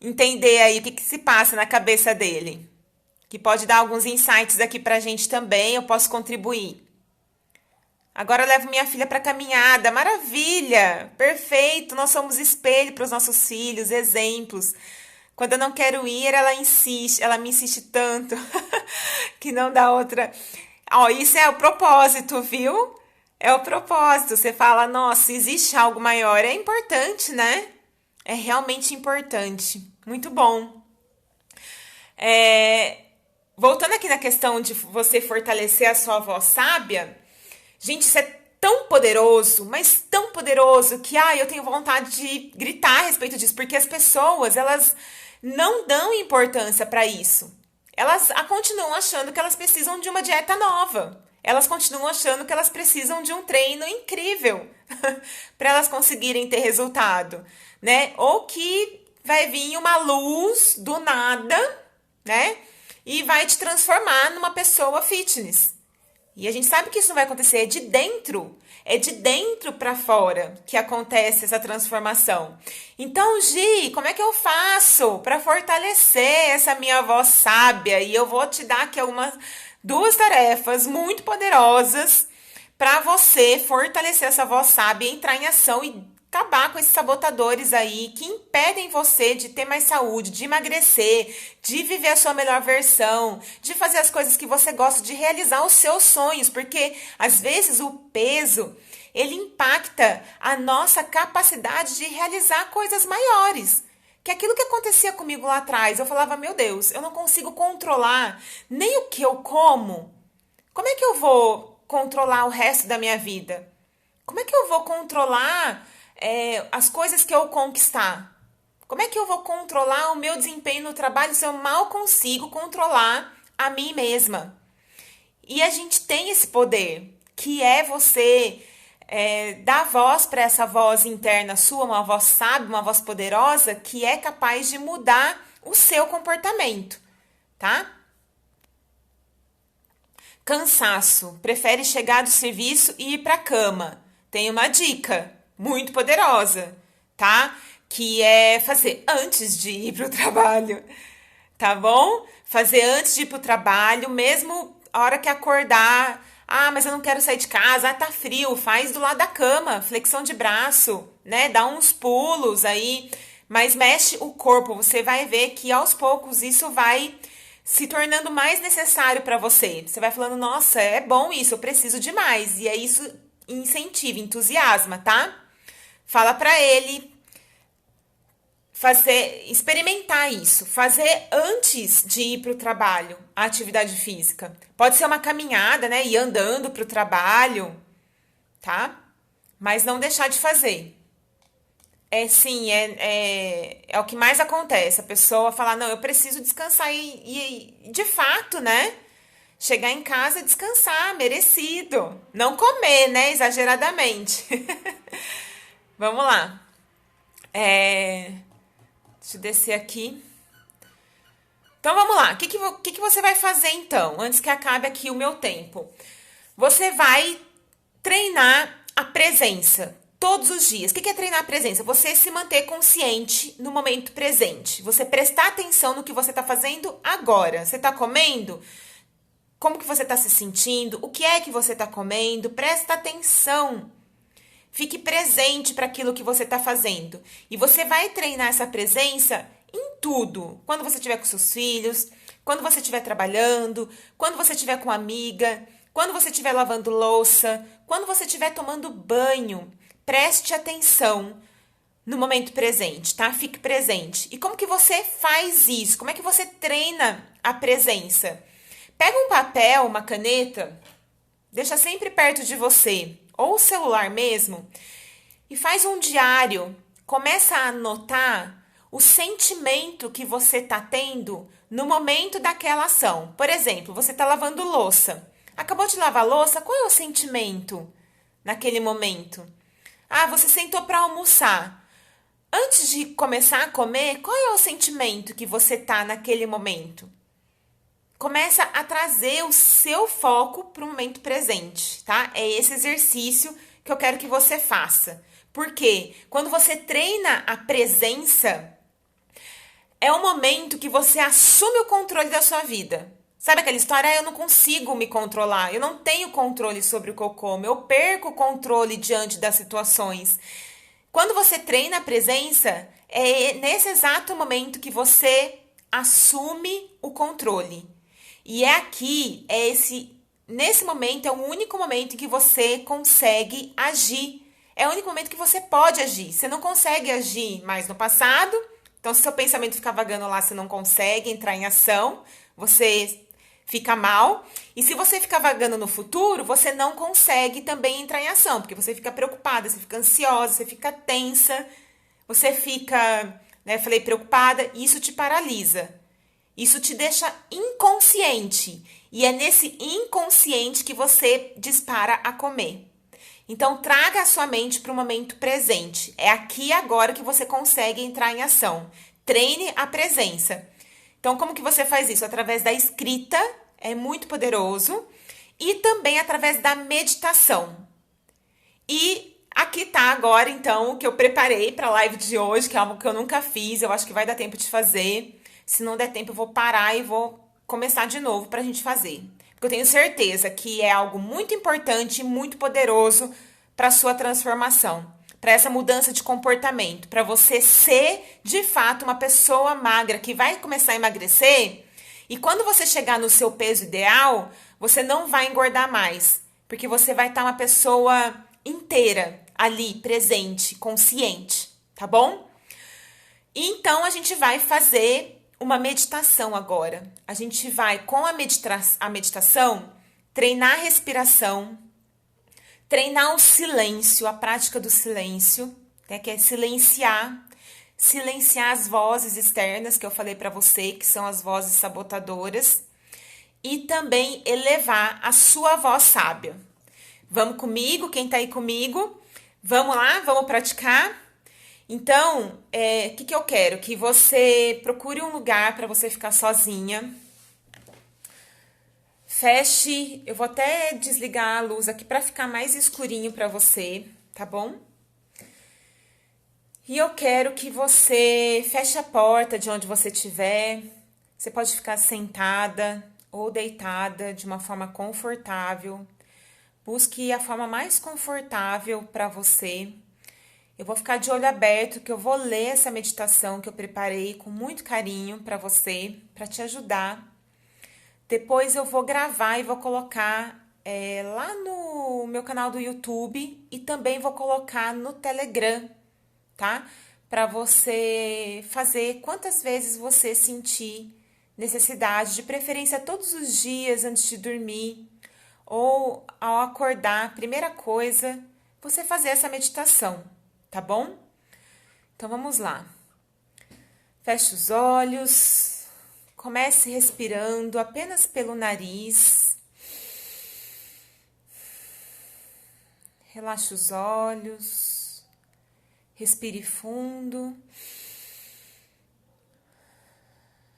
entender aí o que que se passa na cabeça dele. Que pode dar alguns insights aqui pra gente também, eu posso contribuir. Agora eu levo minha filha pra caminhada. Maravilha! Perfeito! Nós somos espelho para os nossos filhos, exemplos. Quando eu não quero ir, ela me insiste tanto que não dá outra. Ó, isso é o propósito, viu? É o propósito. Você fala, nossa, existe algo maior. É importante, né? É realmente importante. Muito bom. Voltando aqui na questão de você fortalecer a sua voz sábia, gente, isso é tão poderoso, mas tão poderoso que, eu tenho vontade de gritar a respeito disso, porque as pessoas, elas não dão importância para isso. Elas continuam achando que elas precisam de uma dieta nova. Elas continuam achando que elas precisam de um treino incrível para elas conseguirem ter resultado, né? Ou que vai vir uma luz do nada, né? E vai te transformar numa pessoa fitness. E a gente sabe que isso não vai acontecer, é de dentro para fora que acontece essa transformação. Então, Gi, como é que eu faço para fortalecer essa minha voz sábia? E eu vou te dar aqui duas tarefas muito poderosas para você fortalecer essa voz sábia, entrar em ação e acabar com esses sabotadores aí que impedem você de ter mais saúde, de emagrecer, de viver a sua melhor versão, de fazer as coisas que você gosta, de realizar os seus sonhos, porque às vezes o peso, ele impacta a nossa capacidade de realizar coisas maiores. Que aquilo que acontecia comigo lá atrás, eu falava, meu Deus, eu não consigo controlar nem o que eu como. Como é que eu vou controlar o resto da minha vida? Como é que eu vou controlar as coisas que eu conquistar? Como é que eu vou controlar o meu desempenho no trabalho se eu mal consigo controlar a mim mesma? E a gente tem esse poder, que é você dar voz para essa voz interna sua, uma voz sábia, uma voz poderosa, que é capaz de mudar o seu comportamento, tá? Cansaço. Prefere chegar do serviço e ir pra cama. Tem uma dica muito poderosa, tá? Que é fazer antes de ir pro trabalho, tá bom? Fazer antes de ir pro trabalho, mesmo a hora que acordar. Ah, mas eu não quero sair de casa, tá frio. Faz do lado da cama, flexão de braço, né? Dá uns pulos aí, mas mexe o corpo. Você vai ver que aos poucos isso vai se tornando mais necessário para você. Você vai falando, nossa, é bom isso, eu preciso de mais. E aí isso incentiva, entusiasma, tá? Fala para ele experimentar isso, fazer antes de ir para o trabalho, a atividade física. Pode ser uma caminhada, né? Ir andando para o trabalho, tá? Mas não deixar de fazer. É o que mais acontece. A pessoa fala, não, eu preciso descansar e de fato, né? Chegar em casa e descansar, merecido. Não comer, né? Exageradamente. Vamos lá. Deixa eu descer aqui. Então, vamos lá. O que você vai fazer, então? Antes que acabe aqui o meu tempo. Você vai treinar a presença. Todos os dias. O que é treinar a presença? Você se manter consciente no momento presente. Você prestar atenção no que você está fazendo agora. Você está comendo? Como que você está se sentindo? O que é que você está comendo? Presta atenção. Fique presente para aquilo que você está fazendo. E você vai treinar essa presença em tudo. Quando você estiver com seus filhos, quando você estiver trabalhando, quando você estiver com uma amiga, quando você estiver lavando louça, quando você estiver tomando banho. Preste atenção no momento presente, tá? Fique presente. E como que você faz isso? Como é que você treina a presença? Pega um papel, uma caneta, deixa sempre perto de você, ou o celular mesmo, e faz um diário. Começa a anotar o sentimento que você está tendo no momento daquela ação. Por exemplo, você está lavando louça. Acabou de lavar louça, qual é o sentimento naquele momento? Ah, você sentou para almoçar. Antes de começar a comer, qual é o sentimento que você tá naquele momento? Começa a trazer o seu foco para o momento presente, tá? É esse exercício que eu quero que você faça. Porque quando você treina a presença, é o momento que você assume o controle da sua vida. Sabe aquela história? Ah, eu não consigo me controlar, eu não tenho controle sobre o que eu como, eu perco o controle diante das situações. Quando você treina a presença, é nesse exato momento que você assume o controle. E nesse momento é o único momento em que você consegue agir. É o único momento que você pode agir. Você não consegue agir mais no passado, então se seu pensamento ficar vagando lá, você não consegue entrar em ação, você fica mal. E se você ficar vagando no futuro, você não consegue também entrar em ação, porque você fica preocupada, você fica ansiosa, você fica tensa, você fica, né, falei preocupada, e isso te paralisa. Isso te deixa inconsciente. E é nesse inconsciente que você dispara a comer. Então, traga a sua mente para o momento presente. É aqui e agora que você consegue entrar em ação. Treine a presença. Então, como que você faz isso? Através da escrita, é muito poderoso, e também através da meditação. E aqui tá agora, então, o que eu preparei para a live de hoje, que é algo que eu nunca fiz, eu acho que vai dar tempo de fazer. Se não der tempo, eu vou parar e vou começar de novo para a gente fazer. Porque eu tenho certeza que é algo muito importante e muito poderoso para a sua transformação, para essa mudança de comportamento, para você ser, de fato, uma pessoa magra que vai começar a emagrecer, e quando você chegar no seu peso ideal, você não vai engordar mais, porque você vai estar uma pessoa inteira ali, presente, consciente, tá bom? Então, a gente vai fazer uma meditação agora. A gente vai, com a meditação, treinar a respiração, treinar o silêncio, a prática do silêncio, né, que é silenciar as vozes externas que eu falei para você, que são as vozes sabotadoras, e também elevar a sua voz sábia. Vamos comigo, quem tá aí comigo? Vamos lá, vamos praticar? Então, o que eu quero? Que você procure um lugar para você ficar sozinha. Feche, eu vou até desligar a luz aqui para ficar mais escurinho para você, tá bom? E eu quero que você feche a porta de onde você estiver. Você pode ficar sentada ou deitada de uma forma confortável. Busque a forma mais confortável para você. Eu vou ficar de olho aberto, que eu vou ler essa meditação que eu preparei com muito carinho para você, para te ajudar. Depois eu vou gravar e vou colocar lá no meu canal do YouTube e também vou colocar no Telegram, tá? Para você fazer quantas vezes você sentir necessidade, de preferência todos os dias antes de dormir ou ao acordar, primeira coisa, você fazer essa meditação, tá bom? Então vamos lá. Feche os olhos, comece respirando apenas pelo nariz. Relaxe os olhos, respire fundo.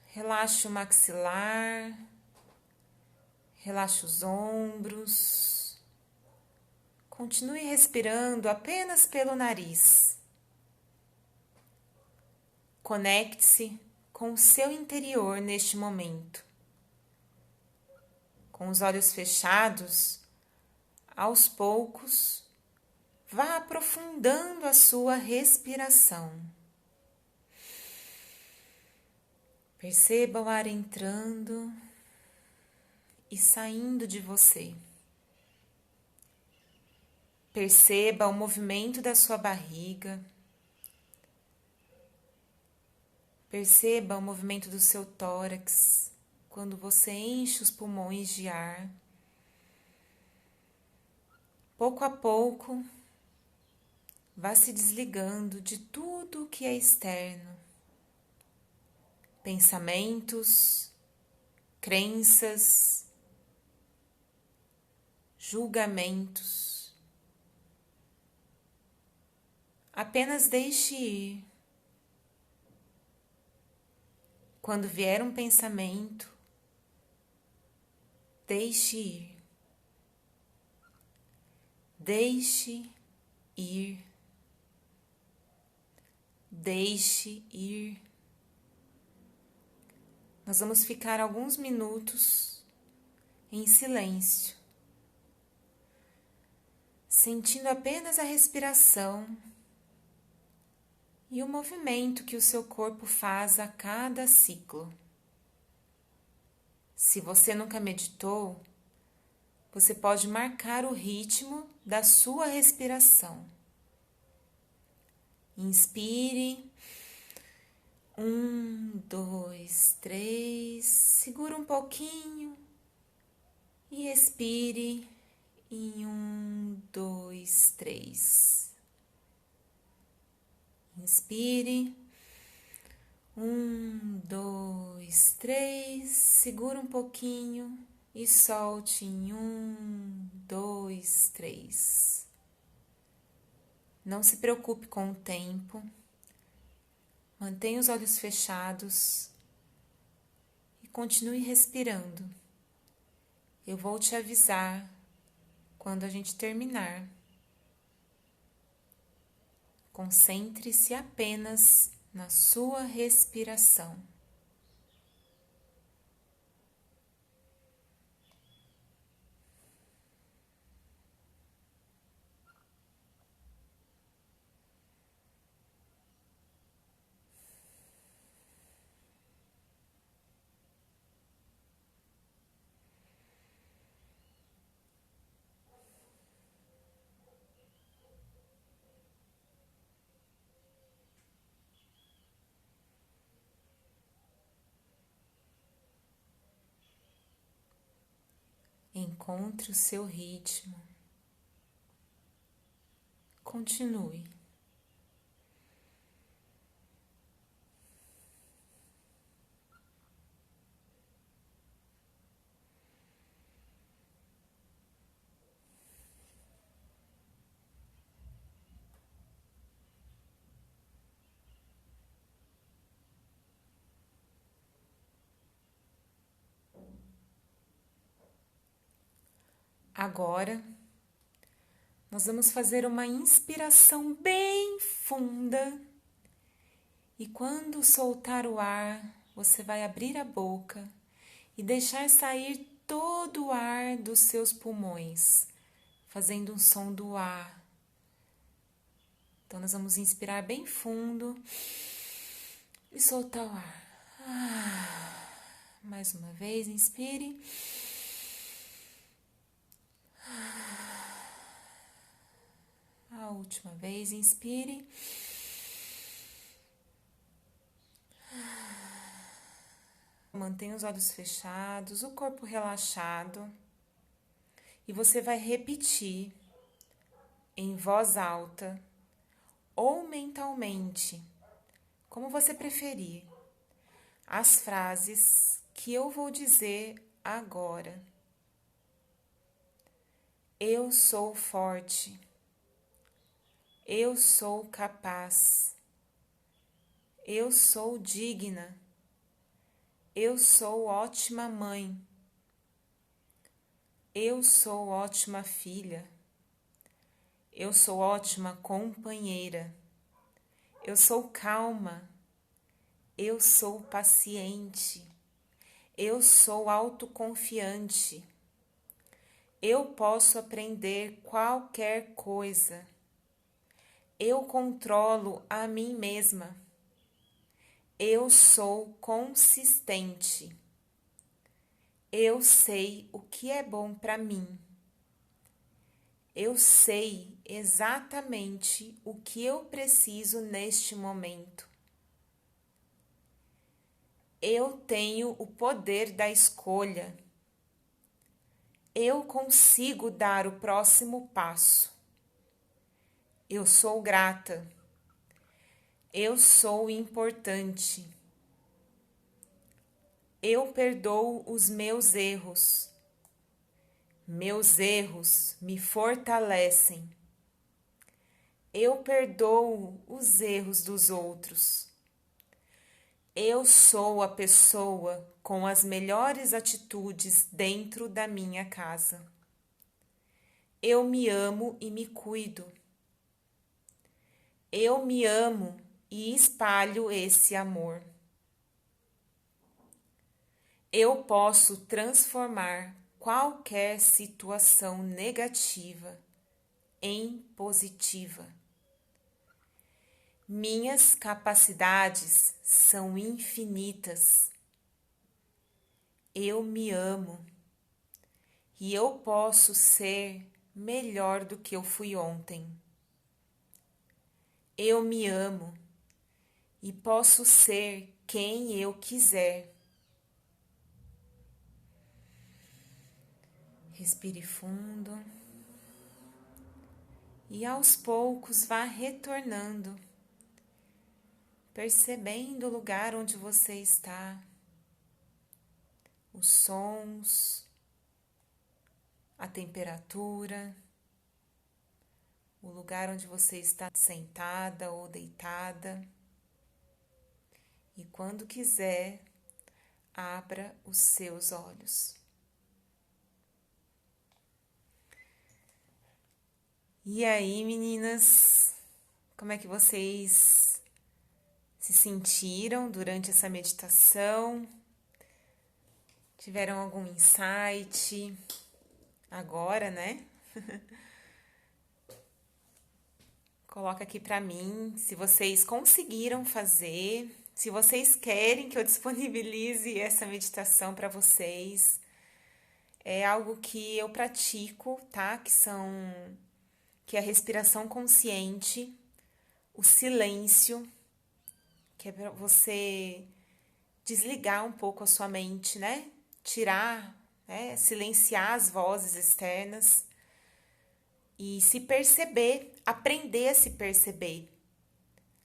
Relaxe o maxilar, relaxe os ombros. Continue respirando apenas pelo nariz. Conecte-se com o seu interior neste momento. Com os olhos fechados, aos poucos, vá aprofundando a sua respiração. Perceba o ar entrando e saindo de você. Perceba o movimento da sua barriga. Perceba o movimento do seu tórax quando você enche os pulmões de ar. Pouco a pouco, vá se desligando de tudo que é externo. Pensamentos, crenças, julgamentos. Apenas deixe ir. Quando vier um pensamento, deixe ir. Deixe ir. Deixe ir. Nós vamos ficar alguns minutos em silêncio, sentindo apenas a respiração e o movimento que o seu corpo faz a cada ciclo. Se você nunca meditou, você pode marcar o ritmo da sua respiração. Inspire. 1, 2, 3. Segura um pouquinho e expire em 1, 2, 3. Inspire. 1, 2, 3. Segura um pouquinho e solte em 1, 2, 3. Não se preocupe com o tempo. Mantenha os olhos fechados e continue respirando. Eu vou te avisar quando a gente terminar. Concentre-se apenas na sua respiração. Encontre o seu ritmo. Continue. Agora, nós vamos fazer uma inspiração bem funda e quando soltar o ar, você vai abrir a boca e deixar sair todo o ar dos seus pulmões, fazendo um som do ar. Então, nós vamos inspirar bem fundo e soltar o ar. Mais uma vez, inspire. A última vez, inspire. Mantenha os olhos fechados, o corpo relaxado. E você vai repetir em voz alta ou mentalmente, como você preferir, as frases que eu vou dizer agora. Eu sou forte. Eu sou capaz. Eu sou digna. Eu sou ótima mãe. Eu sou ótima filha. Eu sou ótima companheira. Eu sou calma. Eu sou paciente. Eu sou autoconfiante. Eu posso aprender qualquer coisa. Eu controlo a mim mesma. Eu sou consistente. Eu sei o que é bom para mim. Eu sei exatamente o que eu preciso neste momento. Eu tenho o poder da escolha. Eu consigo dar o próximo passo. Eu sou grata. Eu sou importante. Eu perdoo os meus erros. Meus erros me fortalecem. Eu perdoo os erros dos outros. Eu sou a pessoa com as melhores atitudes dentro da minha casa. Eu me amo e me cuido. Eu me amo e espalho esse amor. Eu posso transformar qualquer situação negativa em positiva. Minhas capacidades são infinitas. Eu me amo e eu posso ser melhor do que eu fui ontem. Eu me amo e posso ser quem eu quiser. Respire fundo e aos poucos vá retornando, percebendo o lugar onde você está, os sons, a temperatura, o lugar onde você está sentada ou deitada. E quando quiser, abra os seus olhos. E aí, meninas, como é que vocês se sentiram durante essa meditação? Tiveram algum insight agora, né? Coloca aqui pra mim se vocês conseguiram fazer, se vocês querem que eu disponibilize essa meditação para vocês. É algo que eu pratico, tá? Que é a respiração consciente, o silêncio, que é para você desligar um pouco a sua mente, né? Tirar, né? Silenciar as vozes externas e se perceber, aprender a se perceber.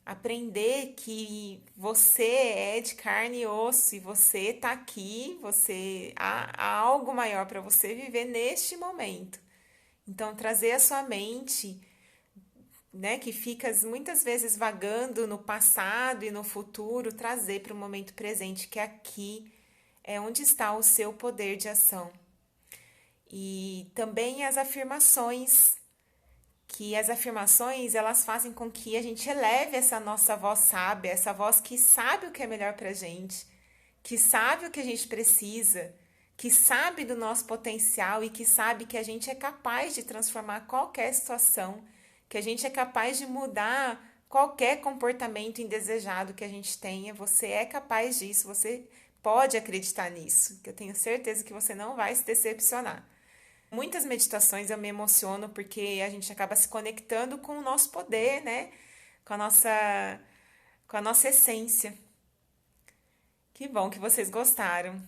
Aprender que você é de carne e osso e você tá aqui, há algo maior para você viver neste momento. Então, trazer a sua mente, né, que fica muitas vezes vagando no passado e no futuro, trazer para o momento presente, que aqui é onde está o seu poder de ação. E também as afirmações, que as afirmações, elas fazem com que a gente eleve essa nossa voz sábia, essa voz que sabe o que é melhor pra gente, que sabe o que a gente precisa, que sabe do nosso potencial e que sabe que a gente é capaz de transformar qualquer situação, que a gente é capaz de mudar qualquer comportamento indesejado que a gente tenha. Você é capaz disso, você pode acreditar nisso, que eu tenho certeza que você não vai se decepcionar. Muitas meditações eu me emociono porque a gente acaba se conectando com o nosso poder, né? Com a nossa essência. Que bom que vocês gostaram.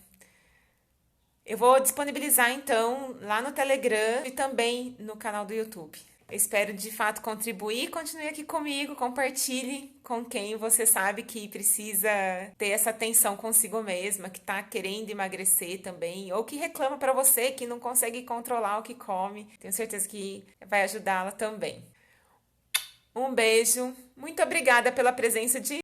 Eu vou disponibilizar então lá no Telegram e também no canal do YouTube. Eu espero de fato contribuir. Continue aqui comigo, compartilhe com quem você sabe que precisa ter essa atenção consigo mesma, que tá querendo emagrecer também, ou que reclama para você que não consegue controlar o que come. Tenho certeza que vai ajudá-la também. Um beijo, muito obrigada pela presença de